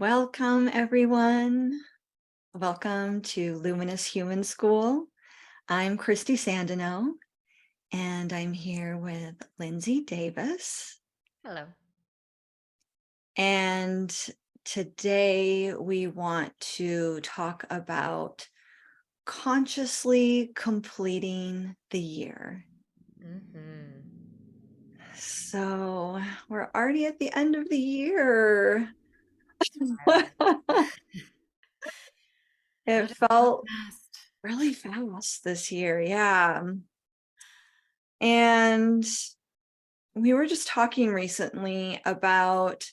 Welcome, everyone. Welcome to Luminous Human School. I'm Christy Sandino, and I'm here with Lindsay Davis. Hello. And today we want to talk about consciously completing the year. Hmm. So we're already at the end of the year. Wild. How It did it go felt fast? really fast this year. Yeah. And we were just talking recently about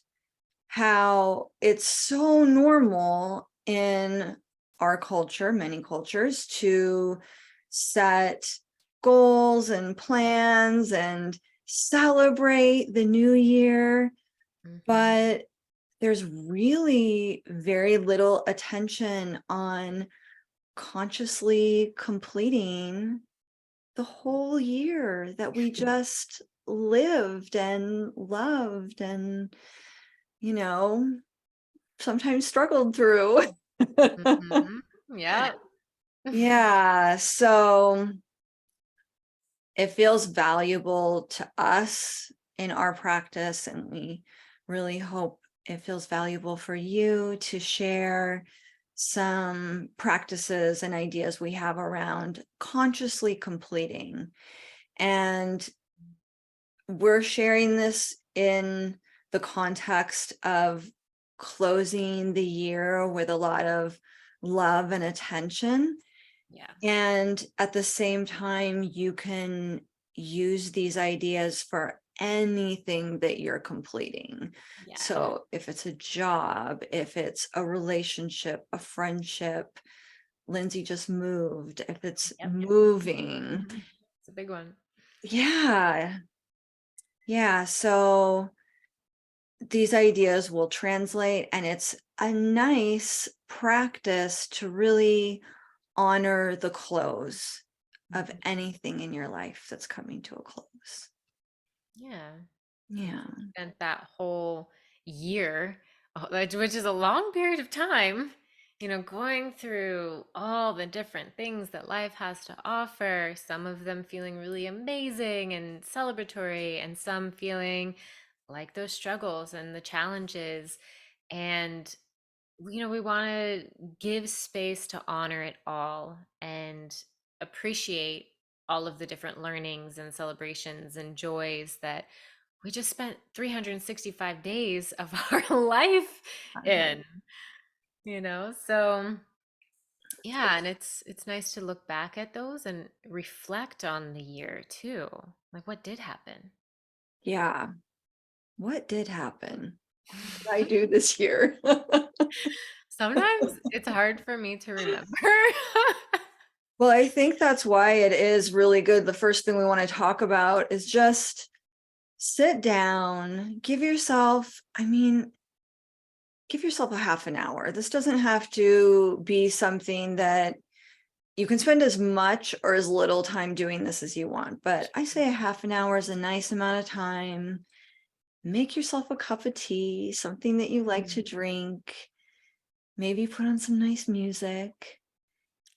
how it's so normal in our culture, many cultures, to set goals and plans and celebrate the new year. Hmm. But there's really very little attention on consciously completing the whole year that we just lived and loved and, you know, sometimes struggled through. Hmm. Yeah. Yeah, so it feels valuable to us in our practice, and we really hope it feels valuable for you to share some practices and ideas we have around consciously completing. And we're sharing this in the context of closing the year with a lot of love and attention. Yeah. And at the same time, you can use these ideas for anything that you're completing. Yeah. So if it's a job, if it's a relationship, a friendship, Lindsay just moved, if it's Yep. moving. It's a big one. Yeah. Yeah. So these ideas will translate, and it's a nice practice to really honor the close of Mhm. anything in your life that's coming to a close. Yeah. Yeah. Spent that whole year, which is a long period of time, going through all the different things that life has to offer, some of them feeling really amazing and celebratory, and some feeling like those struggles and the challenges. And, we want to give space to honor it all and appreciate all of the different learnings and celebrations and joys that we just spent 365 days of our life I know. in. So yeah, and it's nice to look back at those and reflect on the year too, like what did happen. Yeah. What did happen? What did I do this year? Sometimes it's hard for me to remember. Well, I think that's why it is really good. The first thing we want to talk about is just sit down, give yourself a half an hour. This doesn't have to be something that you can spend as much or as little time doing this as you want, but I say a half an hour is a nice amount of time. Make yourself a cup of tea, something that you like Mm, to drink, maybe put on some nice music.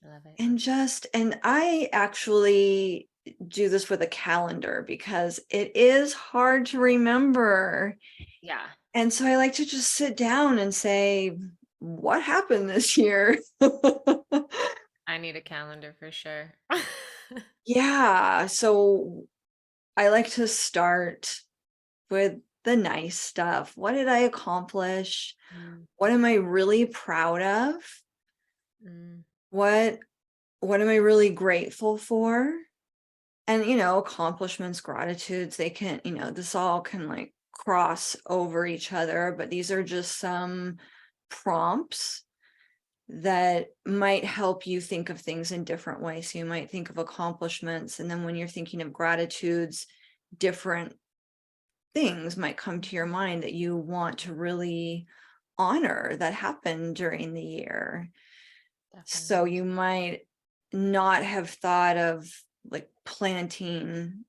I love it. And I actually do this with a calendar because it is hard to remember. Yeah, And so I like to just sit down and say, what happened this year? I need a calendar for sure. Yeah. So I like to start with the nice stuff. What did I accomplish? Mm, What am I really proud of? mm, What what am I really grateful for? And accomplishments, gratitudes, they can, this all can like cross over each other, but these are just some prompts that might help you think of things in different ways. So you might think of accomplishments, and then when you're thinking of gratitudes, different things might come to your mind that you want to really honor that happened during the year. So definitely. you might not have thought of like planting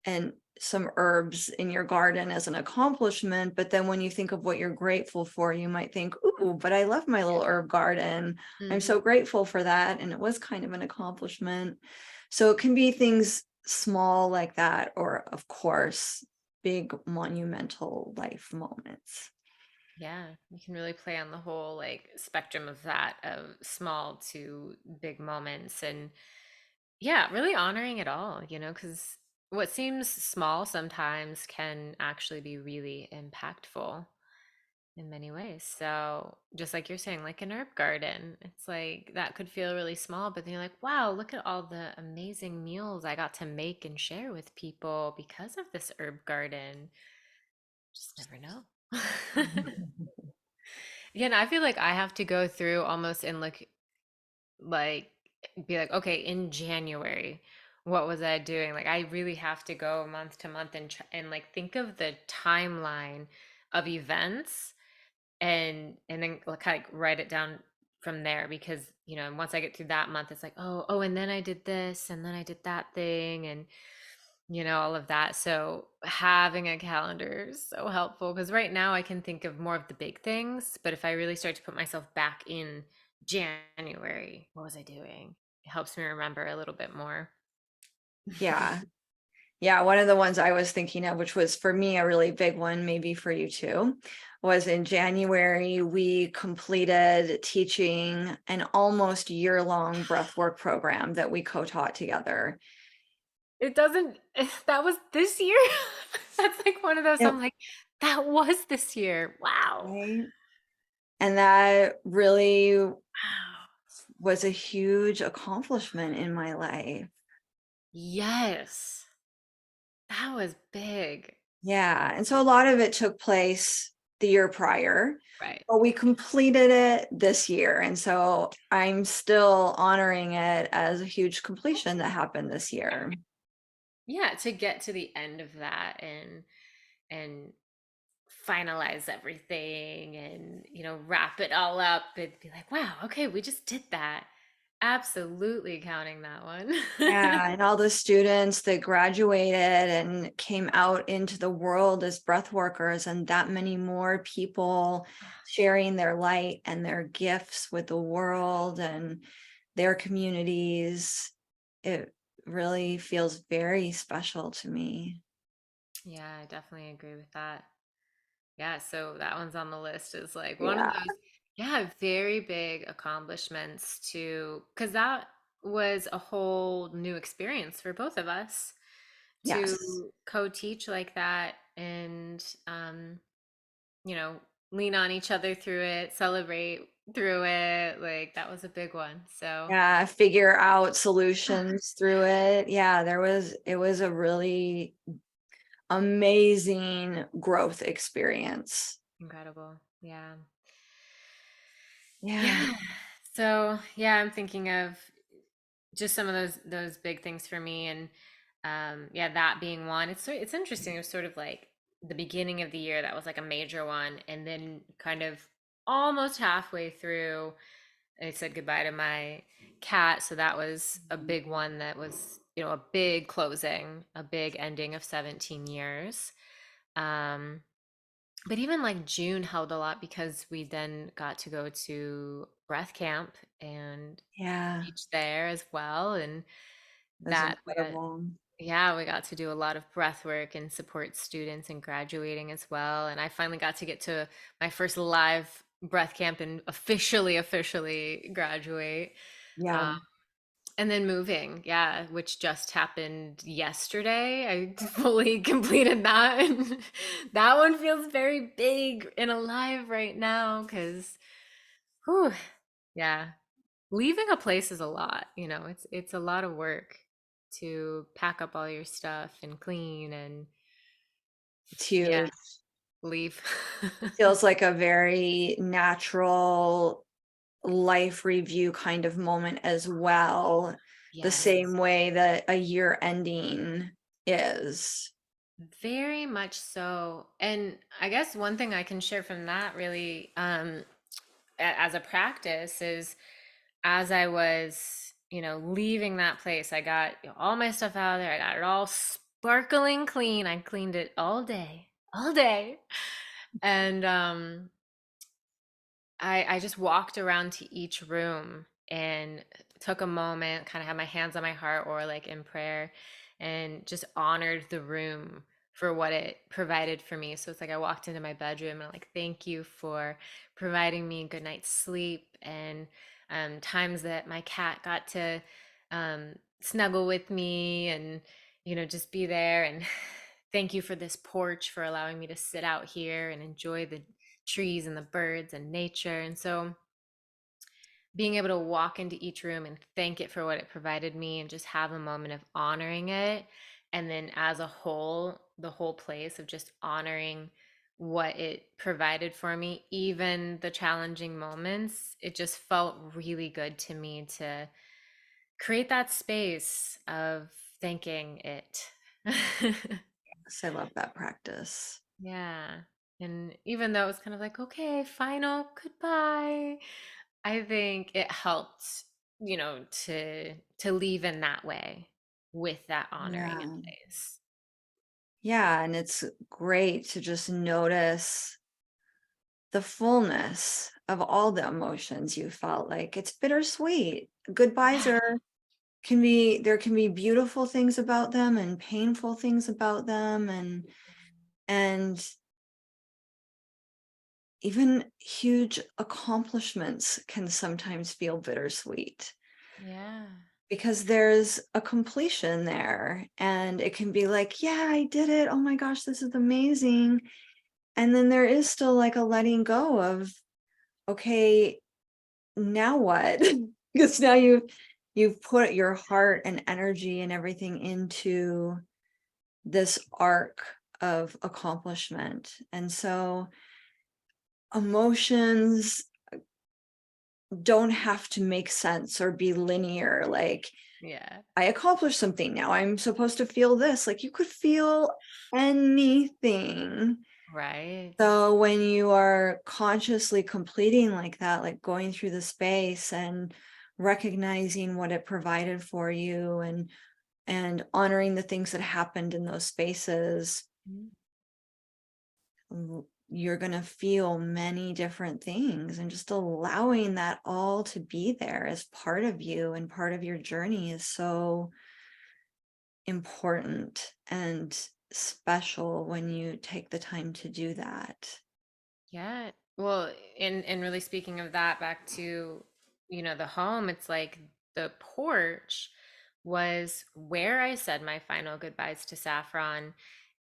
and some herbs in your garden as an accomplishment, but then when you think of what you're grateful for, you might think, ooh, but I love my little herb garden. I'm Mhm. so grateful for that. And it was kind of an accomplishment. So it can be things small like that, or of course, big monumental life moments. Yeah, you can really play on the whole like spectrum of that, of small to big moments, and yeah, really honoring it all, because what seems small sometimes can actually be really impactful in many ways. So, just like you're saying, like an herb garden, it's like that could feel really small, but then you're like, wow, look at all the amazing meals I got to make and share with people because of this herb garden. Just never know. Yeah, and I feel like I have to go through almost and like be like, okay, in January, what was I doing? Like I really have to go month to month and like think of the timeline of events and then kind of write it down from there because once I get through that month it's like oh and then I did this and then I did that thing and all of that. So having a calendar is so helpful because right now I can think of more of the big things, but if I really start to put myself back in January, what was I doing? It helps me remember a little bit more. Yeah. Yeah, one of the ones I was thinking of, which was for me a really big one, maybe for you too, was in January, we completed teaching an almost year-long breathwork program that we co-taught together. It doesn't, that was this year. That's like one of those, Yep. I'm like, that was this year. Wow. Right. And that really Wow. was a huge accomplishment in my life. Yes. That was big. Yeah. And so a lot of it took place the year prior, Right. but we completed it this year. And so I'm still honoring it as a huge completion that happened this year. Yeah, to get to the end of that and finalize everything and wrap it all up and be like, wow, okay, we just did that. Absolutely counting that one. Yeah. And all the students that graduated and came out into the world as breath workers, and that many more people sharing their light and their gifts with the world and their communities. It really feels very special to me. Yeah, I definitely agree with that. Yeah, so that one's on the list is like one of Yeah. those, yeah, very big accomplishments to, because that was a whole new experience for both of us Yes. to co-teach like that and you know, lean on each other through it, celebrate through it. Like that was a big one. So Yeah. Figure out solutions through it. Yeah. It was a really amazing growth experience. incredible. Yeah. Yeah. Yeah. So yeah, I'm thinking of just some of those big things for me and yeah, that being one. It's interesting. It was sort of like the beginning of the year that was like a major one and then kind of almost halfway through I said goodbye to my cat, so that was a big one that was, a big closing, a big ending of 17 years. Um, but even like June held a lot because we then got to go to breath camp and Yeah. teach there as well. And That's that we got, incredible. yeah, we got to do a lot of breath work and support students in graduating as well. And I finally got to get to my first live breath camp and officially graduate. Yeah. Um, and then moving, yeah, which just happened yesterday. I fully completed that. And that one feels very big and alive right now because, yeah, leaving a place is a lot, it's a lot of work to pack up all your stuff and clean and It's yeah, huge. leave. It feels like a very natural life review kind of moment as well, the Yes, same way that a year ending is. very much so. And I guess one thing I can share from that really as a practice is as I was, leaving that place, I got all my stuff out of there. I got it all sparkling clean. I cleaned it all day, all day. And I just walked around to each room and took a moment, kind of had my hands on my heart or like in prayer, and just honored the room for what it provided for me. So it's like I walked into my bedroom and I'm like, thank you for providing me a good night's sleep, and times that my cat got to snuggle with me and, just be there. And thank you for this porch for allowing me to sit out here and enjoy the trees and the birds and nature. And so being able to walk into each room and thank it for what it provided me and just have a moment of honoring it. And then as a whole, the whole place of just honoring what it provided for me, even the challenging moments, it just felt really good to me to create that space of thanking it. So I love that practice. Yeah. And even though it was kind of like, okay, final goodbye, I think it helped, to leave in that way with that honoring in Yeah. place. Yeah. And it's great to just notice the fullness of all the emotions you felt. Like it's bittersweet. Goodbyes Yeah. are there can be beautiful things about them and painful things about them, and even huge accomplishments can sometimes feel bittersweet Yeah. because there's a completion there, and it can be like, yeah, I did it, oh my gosh, this is amazing. And then there is still like a letting go of, okay, now what? Because now you've put your heart and energy and everything into this arc of accomplishment. And so emotions don't have to make sense or be linear. Like, Yeah. I accomplished something. Now I'm supposed to feel this. Like, you could feel anything. Right. So when you are consciously completing like that, like going through the space and recognizing what it provided for you, and honoring the things that happened in those spaces, Mm. you're going to feel many different things, and just allowing that all to be there as part of you and part of your journey is so important and special when you take the time to do that. Yeah. Well, in really speaking of that, back to, the home, it's like the porch was where I said my final goodbyes to Saffron.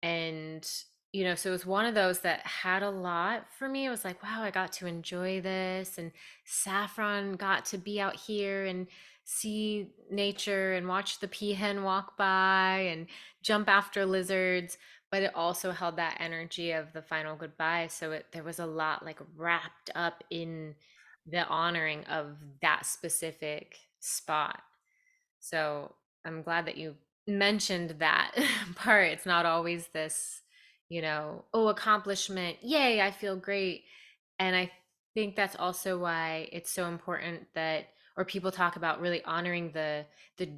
And, so it was one of those that had a lot for me. It was like, wow, I got to enjoy this. And Saffron got to be out here and see nature and watch the peahen walk by and jump after lizards, but it also held that energy of the final goodbye. So there was a lot like wrapped up in the honoring of that specific spot. So I'm glad that you mentioned that part. It's not always this, oh, accomplishment, yay, I feel great. And I think that's also why it's so important that, or people talk about really honoring the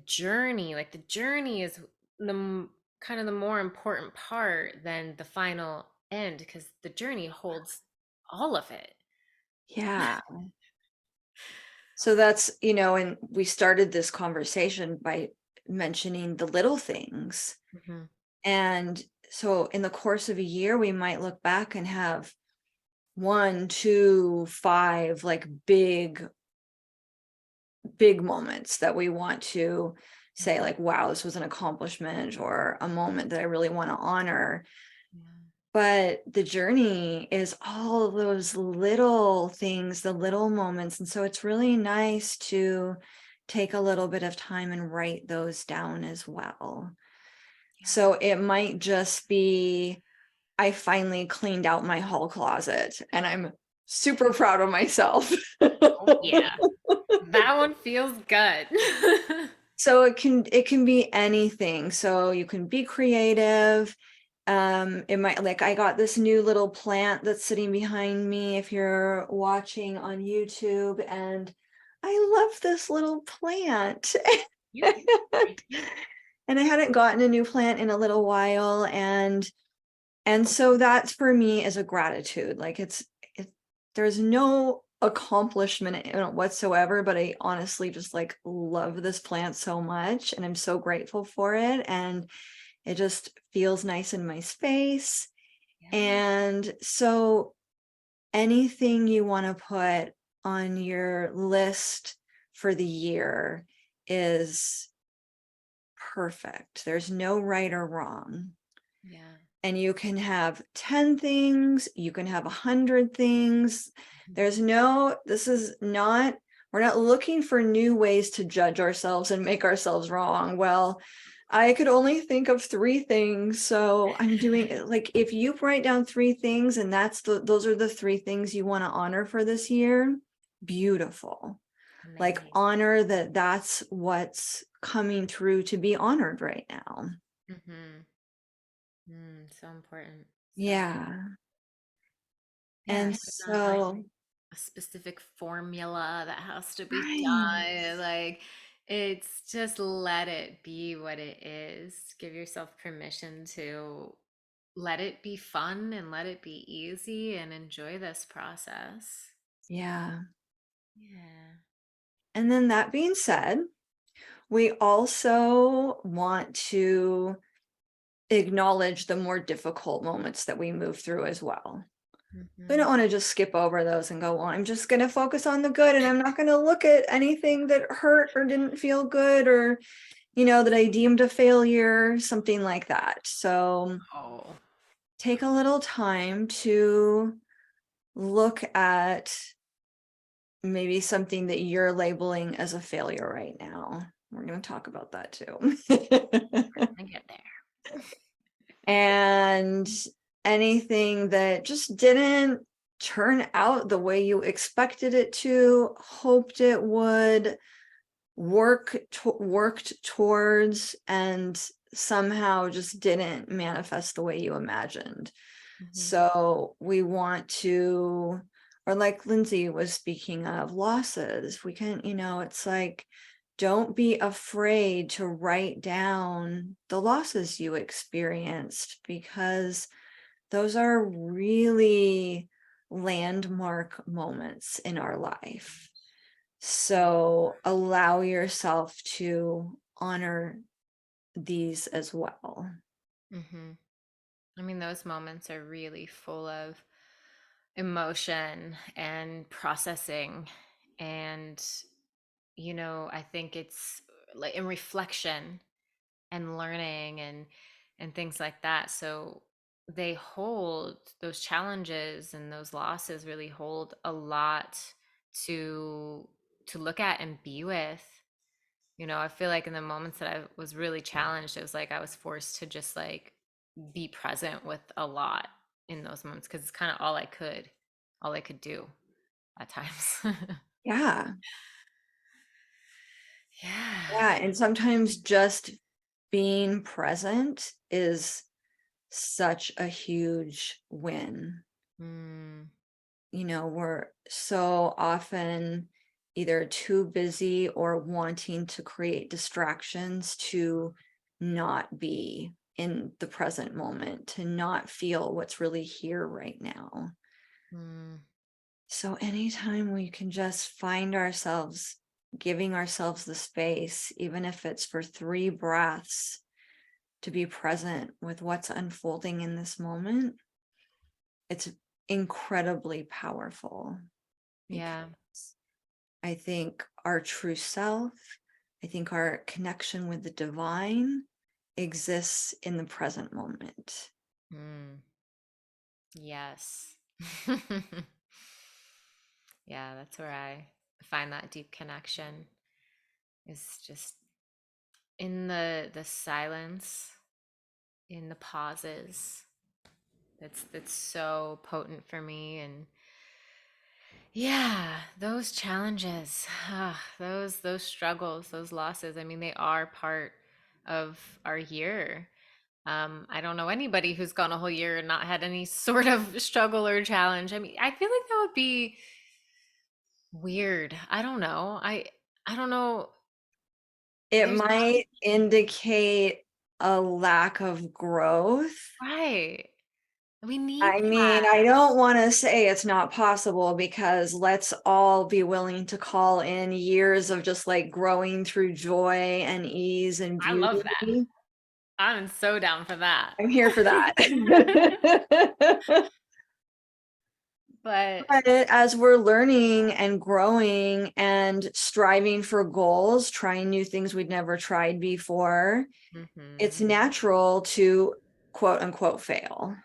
journey. Like the journey is kind of the more important part than the final end, because the journey holds all of it. Yeah. So that's, and we started this conversation by mentioning the little things. Mhm. And so in the course of a year, we might look back and have 1, 2, 5 like big moments that we want to say, like, wow, this was an accomplishment or a moment that I really want to honor. Yeah. But the journey is all of those little things, the little moments. And so it's really nice to take a little bit of time and write those down as well. So Yeah. it might just be, I finally cleaned out my hall closet and I'm super proud of myself. Oh, yeah. That one feels good. So it can be anything. So you can be creative. It might, like, I got this new little plant that's sitting behind me if you're watching on YouTube, and I love this little plant. Cute. Very cute. and I hadn't gotten a new plant in a little while, and so that's for me is a gratitude. Like it, there's no accomplishment in it whatsoever, but I honestly just like love this plant so much, and I'm so grateful for it, and it just feels nice in my space. Yeah. And so anything you want to put on your list for the year is perfect. There's no right or wrong. Yeah. And you can have 10 things, you can have 100 things. There's no, this is not, we're not looking for new ways to judge ourselves and make ourselves wrong. Well, I could only think of 3 things, so I'm doing it. Like if you write down 3 things and those are the 3 things you want to honor for this year, beautiful. Like Amazing. honor that that's what's coming through to be honored right now. Mm-hmm. So important. So important. Yeah. Yeah, And there's not like so, a specific formula that has to be right. done. Like, it's just let it be what it is. Give yourself permission to let it be fun and let it be easy and enjoy this process. Yeah. Yeah. And then that being said, we also want to acknowledge the more difficult moments that we move through as well. We don't Hmm. want to just skip over those and go, well, I'm just going to focus on the good and I'm not going to look at anything that hurt or didn't feel good or, that I deemed a failure, something like that. So Oh. take a little time to look at maybe something that you're labeling as a failure right now. We're going to talk about that too. I get there. And anything that just didn't turn out the way you expected it to, hoped it would, worked towards, and somehow just didn't manifest the way you imagined. Hmm. So we want to, or like Lindsay was speaking of, losses. We can, it's like, don't be afraid to write down the losses you experienced because those are really landmark moments in our life. So allow yourself to honor these as well. Hmm. I mean, those moments are really full of emotion and processing. And, I think it's like in reflection and learning and things like that. So they hold those challenges and those losses really hold a lot to to look at and be with. I feel like in the moments that I was really challenged, it was like I was forced to just like be present with a lot in those moments because it's kind of all I could do at times. Yeah. Yeah. Yeah. And sometimes just being present is such a huge win. Mm, We're so often either too busy or wanting to create distractions to not be in the present moment, to not feel what's really here right now. mm, So anytime we can just find ourselves giving ourselves the space, even if it's for 3 breaths, to be present with what's unfolding in this moment, it's incredibly powerful because yeah. I think our true self, I think our connection with the divine exists in the present moment. Mm, yes. Yeah, that's where I find that deep connection is just in the silence, in the pauses. That's so potent for me. And yeah, those challenges, those struggles, those losses, I mean, they are part of our year. I don't know anybody who's gone a whole year and not had any sort of struggle or challenge. I mean, I feel like that would be weird. I don't know. I don't know. It There's got to might be. indicate a lack of growth. Right. We need I that. mean, I don't want to say it's not possible because let's all be willing to call in years of just like growing through joy and ease and I love that. beauty. I'm so down for that. I'm here for that. But But as we're learning and growing and striving for goals, trying new things we'd never tried before, it's mhm. natural to quote unquote fail.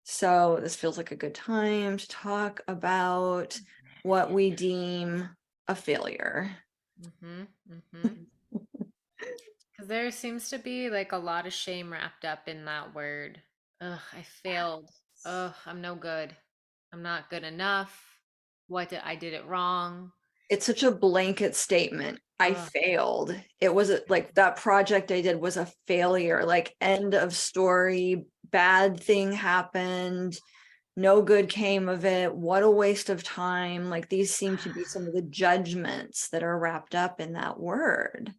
So this feels like a good time to talk about what we deem a failure. Mhm. Mhm. Because there seems to be like a lot of shame wrapped up in that word. Ugh, I failed. Ugh, I'm no good. I'm not good enough. I did it wrong. It's such a blanket statement. I Ugh. failed. It was like that project I did was a failure, like end of story, bad thing happened, no good came of it. What a waste of time. Like these seem to be some of the judgments that are wrapped up in that word.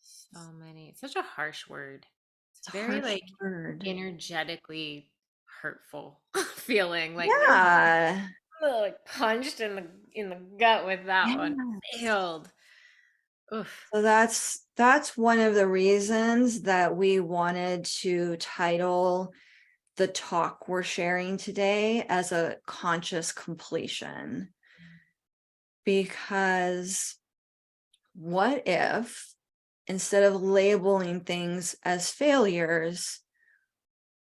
So many. It's such a harsh word. It's It's a very harsh like word. energetically hurtful feeling. Like you're Yeah. like punched in the gut with that one. Yeah. Failed. Oof. So that's one of the reasons that we wanted to title the talk we're sharing today as a conscious completion. Because what if instead of labeling things as failures,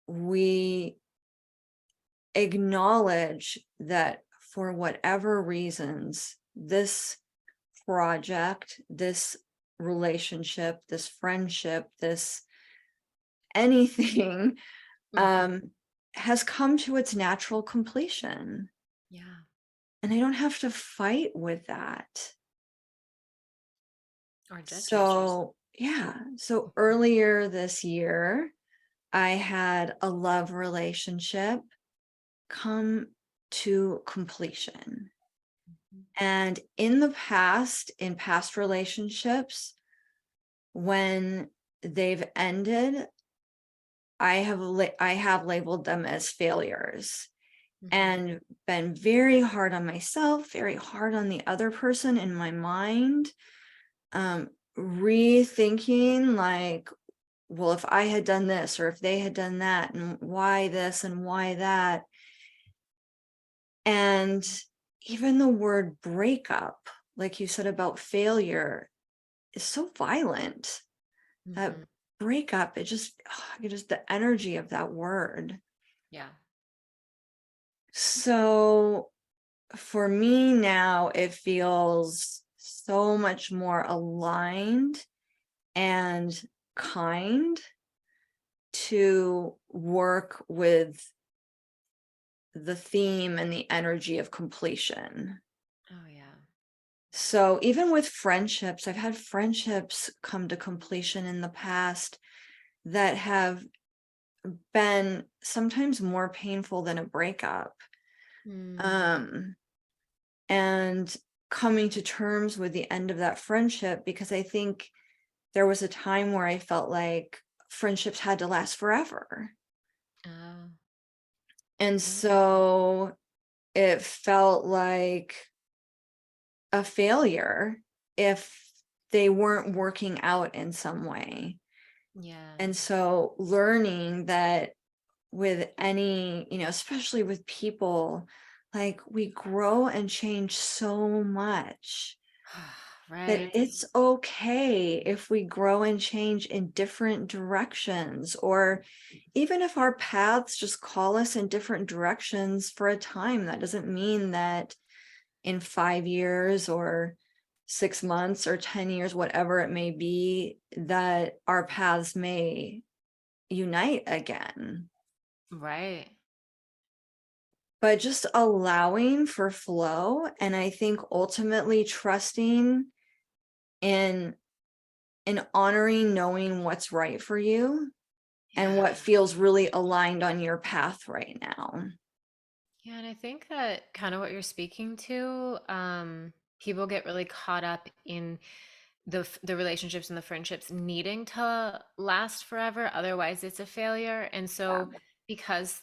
we acknowledge that for whatever reasons, this project, this relationship, this friendship, this anything Mhm. um, has come to its natural completion. Yeah. And I don't have to fight with that. Or judge yourself. So, yeah. So earlier this year, I had a love relationship come to completion. Mhm. And in the past, in past relationships, when they've ended, I have labeled them as failures Mhm. and been very hard on myself, very hard on the other person in my mind, rethinking like, well, if I had done this or if they had done that, and why this and why that. And even the word breakup, like you said about failure, is so violent. That Mhm. breakup, it just the energy of that word. Yeah. So for me now, it feels so much more aligned and kind to work with the theme and the energy of completion. Oh yeah. So even with friendships, I've had friendships come to completion in the past that have been sometimes more painful than a breakup. Mm. Um, and coming to terms with the end of that friendship, because I think there was a time where I felt like friendships had to last forever. Oh. And Yeah. so it felt like a failure if they weren't working out in some way. Yeah. And so learning that with any, especially with people, like we grow and change so much that Right. it's okay if we grow and change in different directions, or even if our paths just call us in different directions for a time, that doesn't mean that in 5 years or 6 months or 10 years, whatever it may be, that our paths may unite again. Right. But just allowing for flow. And I think ultimately trusting in honoring knowing what's right for you and Yeah. what feels really aligned on your path right now. Yeah, and I think that kind of what you're speaking to, people get really caught up in the relationships and the friendships needing to last forever, otherwise it's a failure. And so because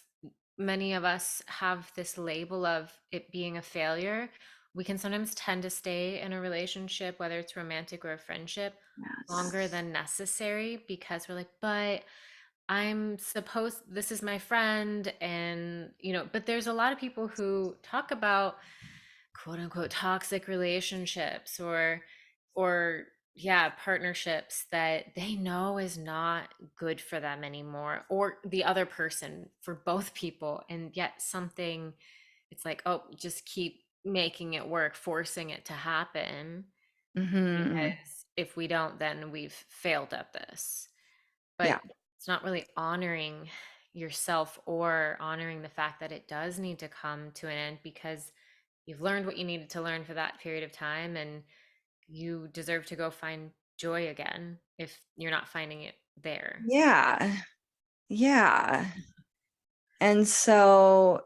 many of us have this label of it being a failure, we can sometimes tend to stay in a relationship, whether it's romantic or a friendship, Yes. longer than necessary, because we're like, but this is my friend. And, but there's a lot of people who talk about quote unquote toxic relationships or yeah, partnerships that they know is not good for them anymore, or the other person, for both people. And yet something, it's like, oh, just keep making it work, forcing it to happen, Hmm. because if we don't, then we've failed at this. But Yeah. it's not really honoring yourself or honoring the fact that it does need to come to an end, because you've learned what you needed to learn for that period of time, and you deserve to go find joy again if you're not finding it there. Yeah. Yeah. And so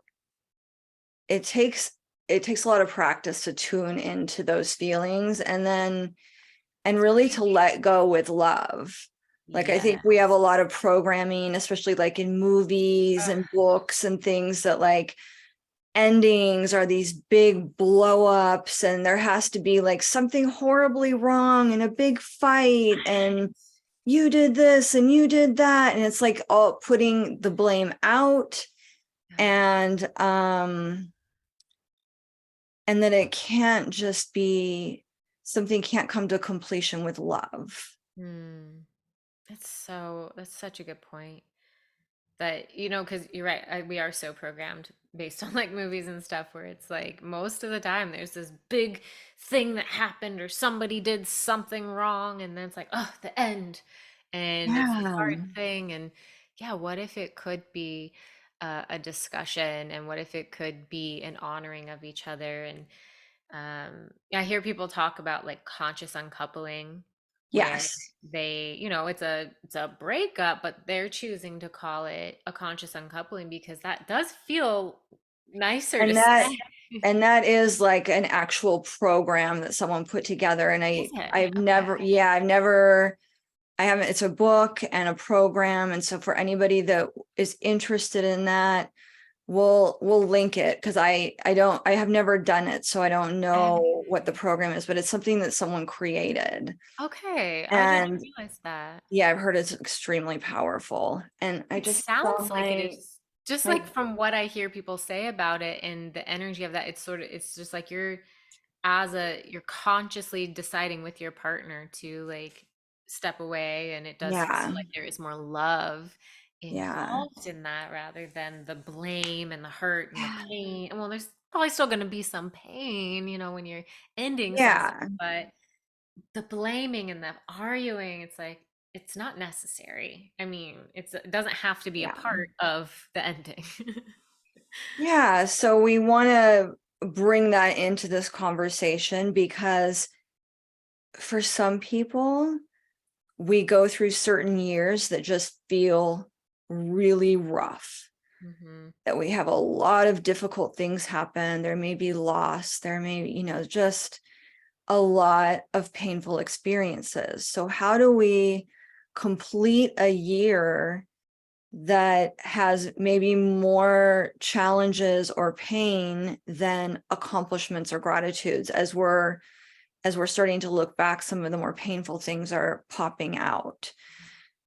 it takes it takes a lot of practice to tune into those feelings and really to let go with love. Like I think we have a Yes. lot of programming, especially like in movies Ugh, and books and things, that like endings are these big blow ups and there has to be like something horribly wrong and a big fight and you did this and you did that, and it's like all putting the blame out, yeah. and and that it can't just be, something can't come to completion with love. Hmm. That's such a good point. That, because you're right, we are so programmed based on like movies and stuff, where it's like most of the time there's this big thing that happened or somebody did something wrong, and then it's like, oh, the end, and it's this Yeah. hard thing. And yeah, what if it could be a discussion, and what if it could be an honoring of each other? And I hear people talk about like conscious uncoupling, where Yes. it's a breakup, but they're choosing to call it a conscious uncoupling because that does feel nicer to And say. that is like an actual program that someone put together, and Is I it? I've Okay. never, yeah, I've never, I haven't, it's a book and a program, and so for anybody that is interested in that, we'll link it, because I have never done it, so I don't know what the Okay. program is, but it's something that someone created. Okay, I didn't And realize that. yeah, I've heard it's extremely powerful, and I It just saw sounds like it is. Just my like from what I hear people say about it and the energy of that, it's just like you're consciously deciding with your partner to like step away, and it does feel yeah, like there is more love yeah, involved in that rather than the blame and the hurt and the yeah, pain. And well, there's probably still going to be some pain, when you're ending something, yeah, but the blaming and the arguing, it's like it's not necessary. I mean, it doesn't have to be a yeah. part of the ending. Yeah, so we want to bring that into this conversation because for some people, we go through certain years that just feel really rough, Hmm. that we have a lot of difficult things happen. There may be loss, there may, just a lot of painful experiences. So, how do we complete a year that has maybe more challenges or pain than accomplishments or gratitudes? As we're starting to look back, some of the more painful things are popping out.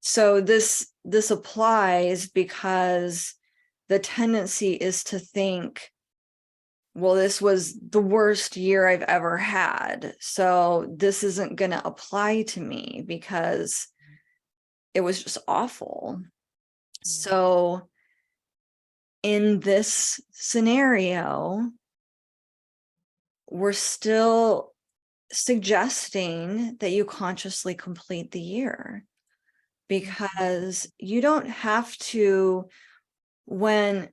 So this applies because the tendency is to think, well, this was the worst year I've ever had, so this isn't going to apply to me because it was just awful. Yeah. So in this scenario, we're still suggesting that you consciously complete the year, Mhm. because you don't have to, when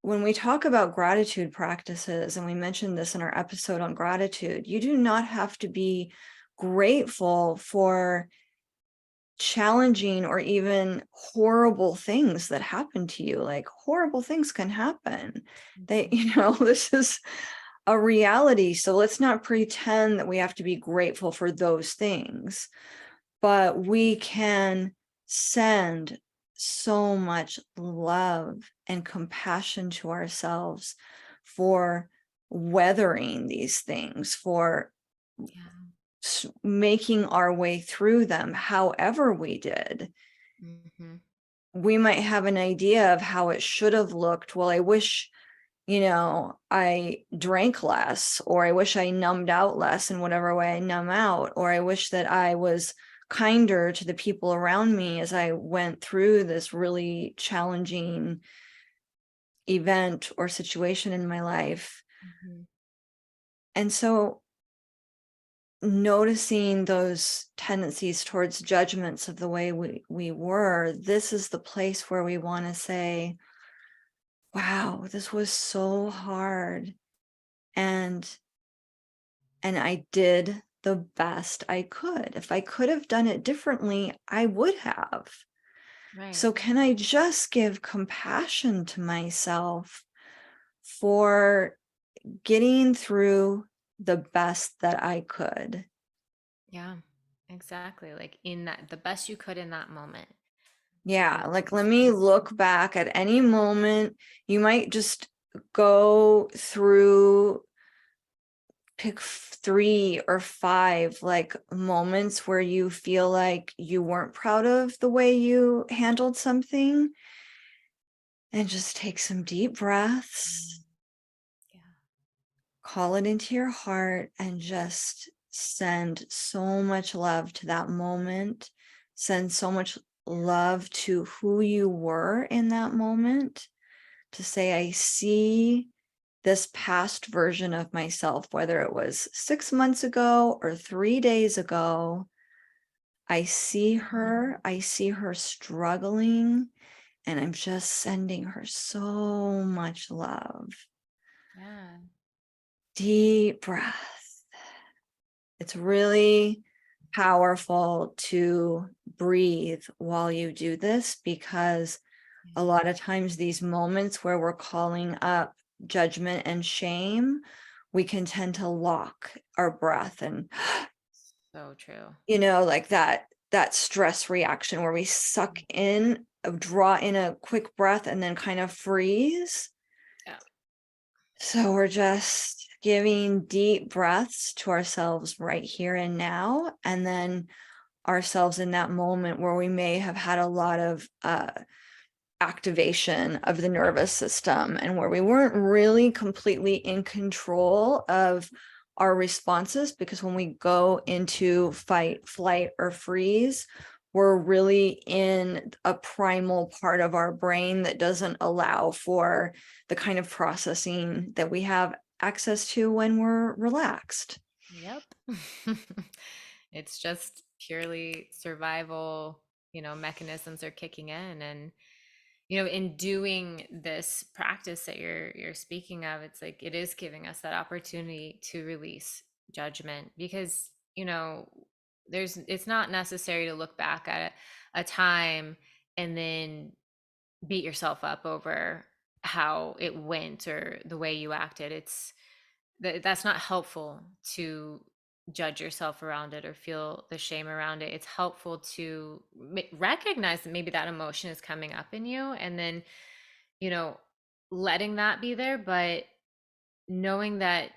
we talk about gratitude practices, and we mentioned this in our episode on gratitude, you do not have to be grateful for challenging or even horrible things that happen to you. Like horrible things can happen. They, Mhm. this is a reality. So let's not pretend that we have to be grateful for those things, but we can send so much love and compassion to ourselves for weathering these things, for Yeah. making our way through them however we did. Hmm. We might have an idea of how it should have looked. Well, I wish, I drank less, or I wish I numbed out less in whatever way I numb out, or I wish that I was kinder to the people around me as I went through this really challenging event or situation in my life. Hmm. And so noticing those tendencies towards judgments of the way we were, this is the place where we want to say, wow, this was so hard. And I did the best I could. If I could have done it differently, I would have. Right. So can I just give compassion to myself for getting through the best that I could? Yeah, exactly. Like in that, the best you could in that moment. Yeah, And like let me look back at any moment. You might just go through, pick 3 or 5 like moments where you feel like you weren't proud of the way you handled something, and just take some deep breaths, mm, yeah. call it into your heart, and just send so much love to that moment. Send so much love to who you were in that moment, to say, I see this past version of myself, whether it was 6 months ago or 3 days ago. I see her struggling, and I'm just sending her so much love. Yeah. Deep breath. It's really powerful to breathe while you do this, because a Yeah. lot of times these moments where we're calling up judgment and shame, we can tend to lock our breath and, So true. like that stress reaction where we suck in, draw in a quick breath and then kind of freeze. Yeah. So we're just giving deep breaths to ourselves right here and now, and then ourselves in that moment where we may have had a lot of activation of the nervous system, and where we weren't really completely in control of our responses, because when we go into fight, flight, or freeze, we're really in a primal part of our brain that doesn't allow for the kind of processing that we have access to when we're relaxed. Yep. It's just purely survival, mechanisms are kicking in. And in doing this practice that you're speaking of, it's like it is giving us that opportunity to release judgment, because it's not necessary to look back at a time and then beat yourself up over how it went or the way you acted. That's not helpful to judge yourself around it or feel the shame around it. It's helpful to recognize that maybe that emotion is coming up in you, and then you know letting that be there, but knowing that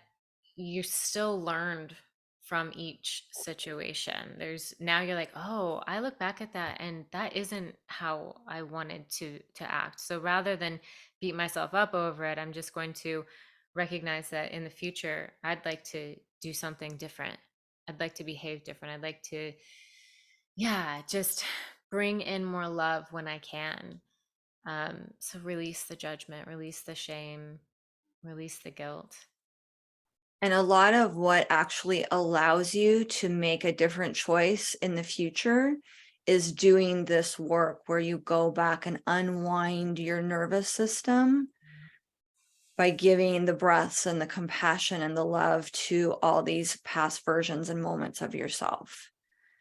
you still learned from each situation. There's now you're like, oh, I look back at that and that isn't how I wanted to act. So rather than beat myself up over it, I'm just going to recognize that in the future I'd like to do something different. I'd like to behave different. I'd like to, yeah, just bring in more love when I can. So release the judgment, release the shame, release the guilt. And a lot of what actually allows you to make a different choice in the future is doing this work where you go back and unwind your nervous system by giving the breaths and the compassion and the love to all these past versions and moments of yourself.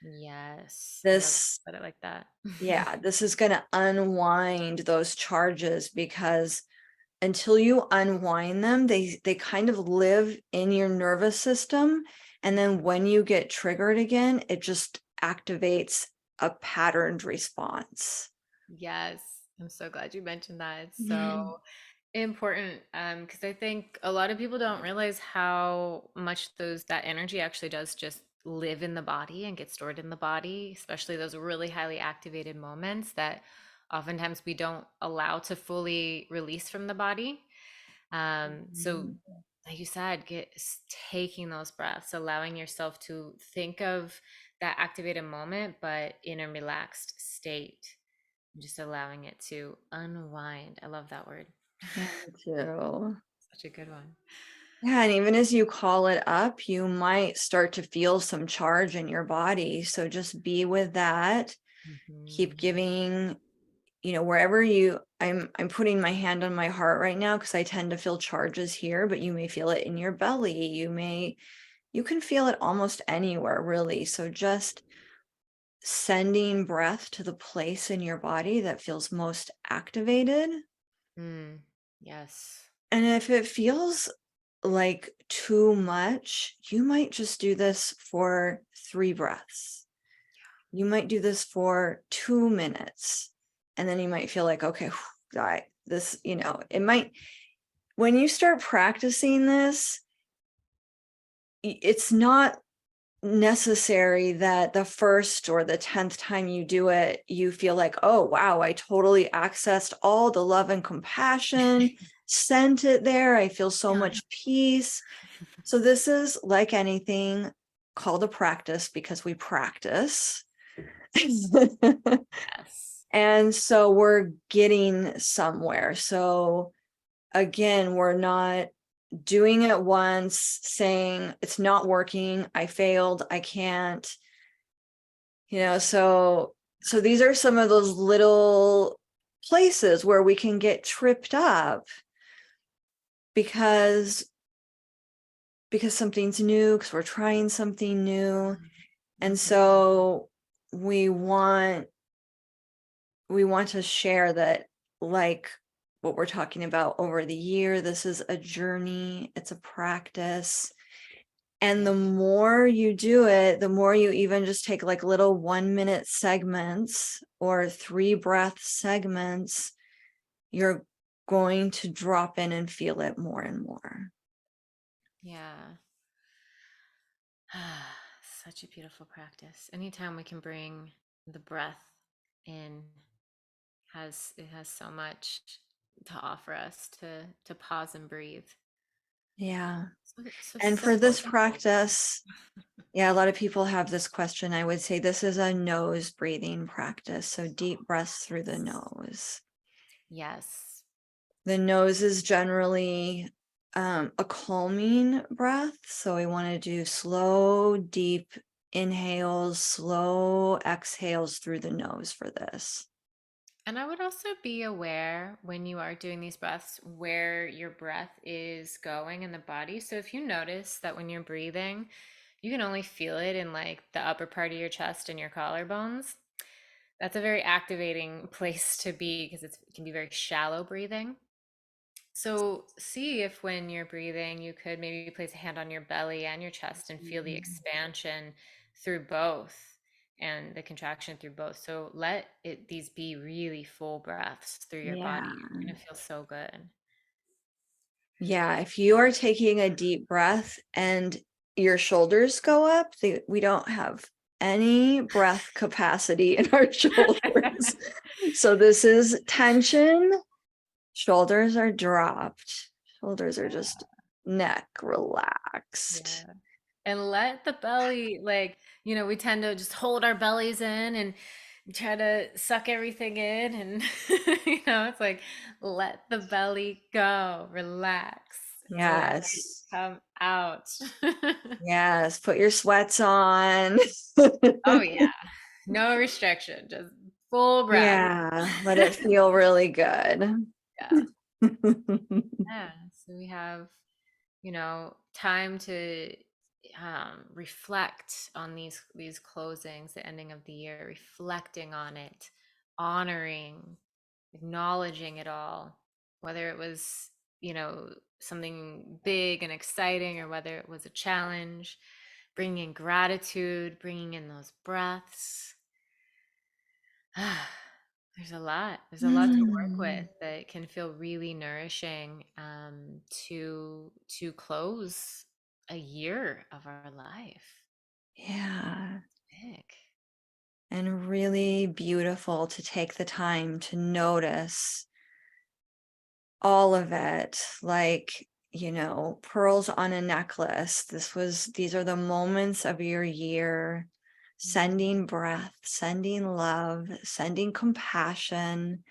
Yes, I love that This, you put it like that. yeah, this is going to unwind those charges, because until you unwind them, they kind of live in your nervous system. And then when you get triggered again, it just activates a patterned response. Yes, I'm so glad you mentioned that. It's so Mhm. important, because I think a lot of people don't realize how much that energy actually does just live in the body and get stored in the body, especially those really highly activated moments that oftentimes we don't allow to fully release from the body. So Mhm. like you said, taking those breaths, allowing yourself to think of that activated moment, but in a relaxed state, and just allowing it to unwind. I love that word. Yeah, me too. Such a good one. Yeah, and even as you call it up, you might start to feel some charge in your body. So just be with that. Keep Mhm. giving, wherever I'm putting my hand on my heart right now because I tend to feel charges here, but you may feel it in your belly. You can feel it almost anywhere, really. So just sending breath to the place in your body that feels most activated. Mm, yes. And if it feels like too much, you might just do this for 3 breaths. You might do this for 2 minutes. And then you might feel like, okay, this, it might, when you start practicing this, it's not necessary that the first or the 10th time you do it, you feel like, oh, wow, I totally accessed all the love and compassion, sent it there. I feel so Yeah. much peace. So this is like anything called a practice because we practice. Yes. And so we're getting somewhere. So again, we're not doing it once, saying it's not working, I failed, I can't, so these are some of those little places where we can get tripped up because something's new, because we're trying something new. And Mhm. so we want to share that, like what we're talking about over the year, this is a journey, it's a practice. And Yeah. the more you do it, the more you even just take like little 1 minute segments or 3 breath segments, you're going to drop in and feel it more and more. Yeah. Such a beautiful practice. Anytime we can bring the breath in, has so much to offer us to pause and breathe. Yeah. So And for simple. this practice, yeah, a lot of people have this question. I would say this is a nose breathing practice. So deep breaths through the nose. Yes. The nose is generally a calming breath. So we want to do slow, deep inhales, slow exhales through the nose for this. And I would also be aware when you are doing these breaths where your breath is going in the body. So if you notice that when you're breathing, you can only feel it in like the upper part of your chest and your collarbones. That's a very activating place to be because it can be very shallow breathing. So see if when you're breathing, you could maybe place a hand on your belly and your chest and feel the expansion through both and the contraction through both. So let these be really full breaths through your Yeah. body. You're gonna feel so good. Yeah. If you are taking a deep breath and your shoulders go up, we don't have any breath capacity in our shoulders. So this is tension. Shoulders are dropped. Shoulders are just neck relaxed. Yeah. And let the belly, like, we tend to just hold our bellies in and try to suck everything in. And, it's like, let the belly go, relax, and let it Yes. come out. Yes. Put your sweats on. Oh, yeah. No restriction, just full breath. Yeah. Let it feel really good. Yeah. Yeah. So we have, time to reflect on these closings, the ending of the year, reflecting on it, honoring, acknowledging it all, whether it was something big and exciting, or whether it was a challenge, bringing in gratitude, bringing in those breaths. There's a lot to work with Mm, that can feel really nourishing, to close a year of our life. yeah. Big. And really beautiful to take the time to notice all of it, like, pearls on a necklace. These are the moments of your year, Mm, sending breath, sending love, sending compassion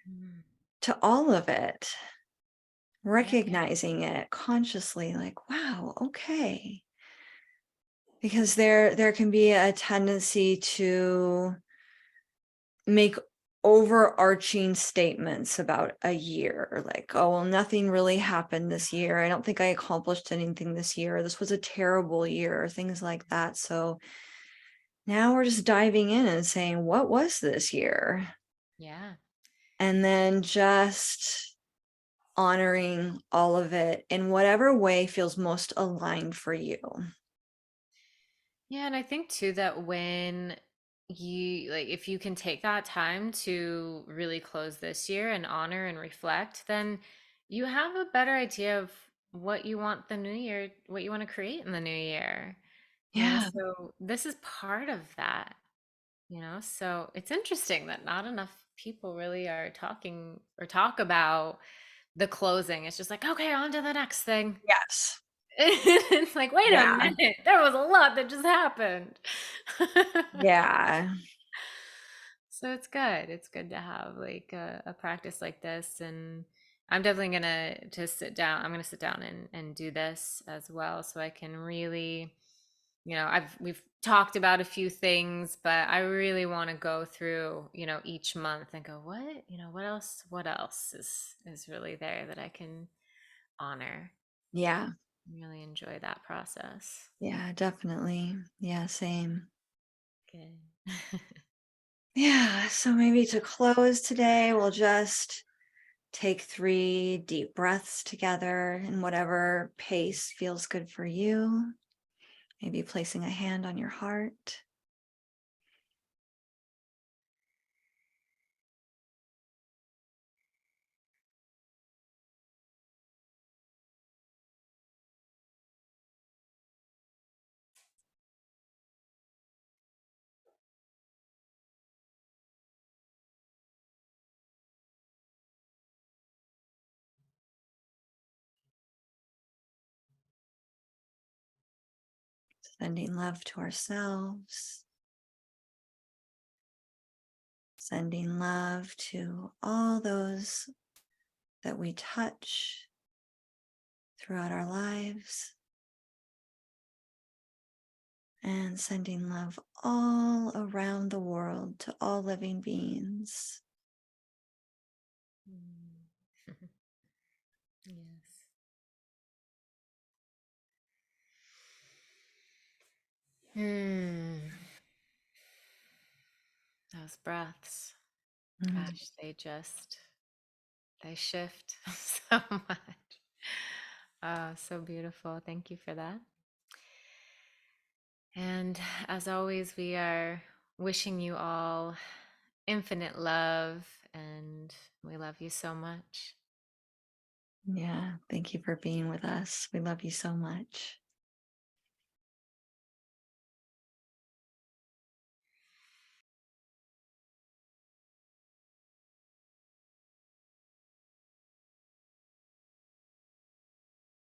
mhm. to all of it, Yeah. recognizing it consciously, like, wow, okay. Because there can be a tendency to make overarching statements about a year, like, oh well, nothing really happened this year, I don't think I accomplished anything this year, this was a terrible year, things like that. So now we're just diving in and saying, what was this year? Yeah. And then just honoring all of it in whatever way feels most aligned for you. Yeah, and I think too that when if you can take that time to really close this year and honor and reflect, then you have a better idea of what you want the new year, what you want to create in the new year. Yeah. So this is part of that, So it's interesting that not enough people really are talking or talk about the closing. It's just like, okay, on to the next thing. Yes. It's like, wait a Yeah. minute, there was a lot that just happened. Yeah. So it's good. It's good to have like a practice like this. And I'm definitely gonna to sit down. I'm gonna sit down and do this as well, so I can really, we've talked about a few things, but I really want to go through, each month and go, what else is really there that I can honor. Yeah. Really enjoy that process. Yeah, definitely. Yeah, same. Good. Yeah, so maybe to close today, we'll just take 3 deep breaths together in whatever pace feels good for you. Maybe placing a hand on your heart, sending love to ourselves, sending love to all those that we touch throughout our lives, and sending love all around the world to all living beings. Mm. Yes. Hmm. Those breaths, Mm. gosh, they shift so much. So beautiful. Thank you for that. And as always, we are wishing you all infinite love, and we love you so much. Yeah, thank you for being with us. We love you so much.